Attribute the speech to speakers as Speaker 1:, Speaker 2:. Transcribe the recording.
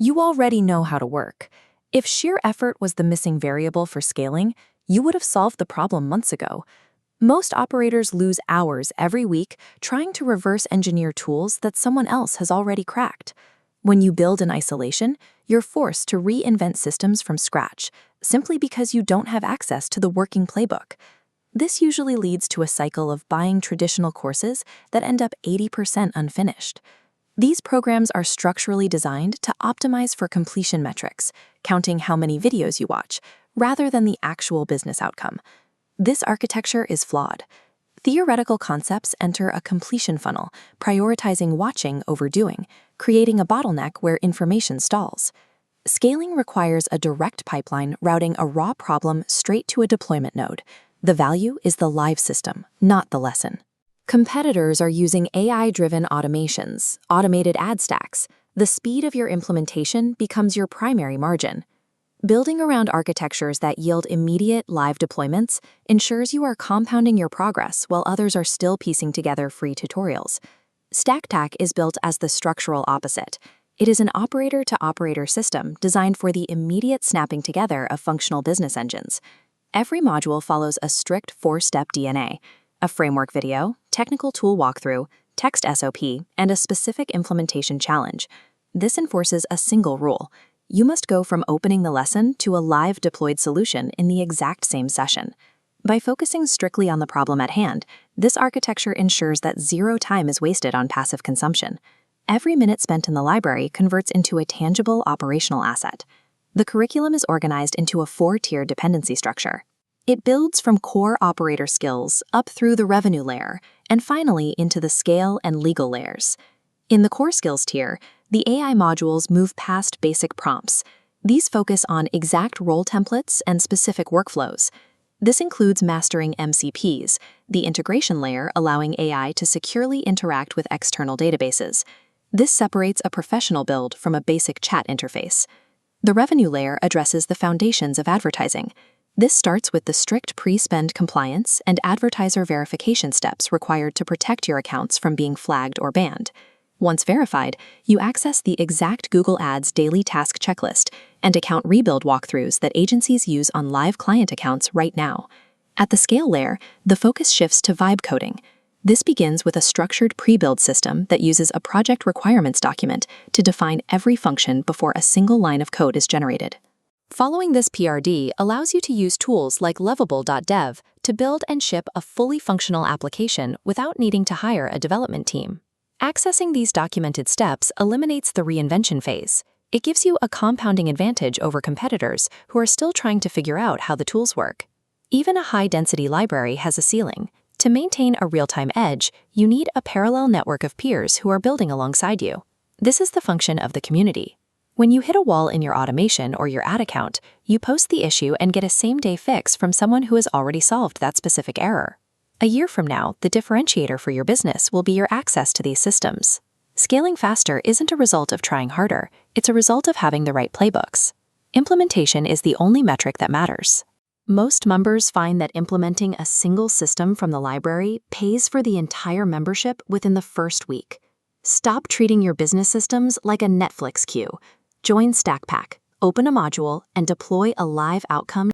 Speaker 1: You already know how to work. If sheer effort was the missing variable for scaling, you would have solved the problem months ago. Most operators lose hours every week trying to reverse engineer tools that someone else has already cracked. When you build in isolation, you're forced to reinvent systems from scratch, simply because you don't have access to the working playbook. This usually leads to a cycle of buying traditional courses that end up 80% unfinished. These programs are structurally designed to optimize for completion metrics, counting how many videos you watch, rather than the actual business outcome. This architecture is flawed. Theoretical concepts enter a completion funnel, prioritizing watching over doing, creating a bottleneck where information stalls. Scaling requires a direct pipeline routing a raw problem straight to a deployment node. The value is the live system, not the lesson. Competitors are using AI-driven automations, automated ad stacks. The speed of your implementation becomes your primary margin. Building around architectures that yield immediate live deployments ensures you are compounding your progress while others are still piecing together free tutorials. StackPack is built as the structural opposite. It is an operator-to-operator system designed for the immediate snapping together of functional business engines. Every module follows a strict 4-step DNA: a framework video, technical tool walkthrough, text SOP, and a specific implementation challenge. This enforces a single rule: you must go from opening the lesson to a live deployed solution in the exact same session. By focusing strictly on the problem at hand, this architecture ensures that zero time is wasted on passive consumption. Every minute spent in the library converts into a tangible operational asset. The curriculum is organized into a 4-tier dependency structure. It builds from core operator skills up through the revenue layer, and finally into the scale and legal layers. In the core skills tier, the AI modules move past basic prompts. These focus on exact role templates and specific workflows. This includes mastering MCPs, the integration layer allowing AI to securely interact with external databases. This separates a professional build from a basic chat interface. The revenue layer addresses the foundations of advertising. This starts with the strict pre-spend compliance and advertiser verification steps required to protect your accounts from being flagged or banned. Once verified, you access the exact Google Ads daily task checklist and account rebuild walkthroughs that agencies use on live client accounts right now. At the scale layer, the focus shifts to vibe coding. This begins with a structured pre-build system that uses a project requirements document to define every function before a single line of code is generated. Following this PRD allows you to use tools like Lovable.dev to build and ship a fully functional application without needing to hire a development team. Accessing these documented steps eliminates the reinvention phase. It gives you a compounding advantage over competitors who are still trying to figure out how the tools work. Even a high-density library has a ceiling. To maintain a real-time edge, you need a parallel network of peers who are building alongside you. This is the function of the community. When you hit a wall in your automation or your ad account, you post the issue and get a same-day fix from someone who has already solved that specific error. A year from now, the differentiator for your business will be your access to these systems. Scaling faster isn't a result of trying harder, it's a result of having the right playbooks. Implementation is the only metric that matters. Most members find that implementing a single system from the library pays for the entire membership within the first week. Stop treating your business systems like a Netflix queue. Join StackPack, open a module, and deploy a live outcome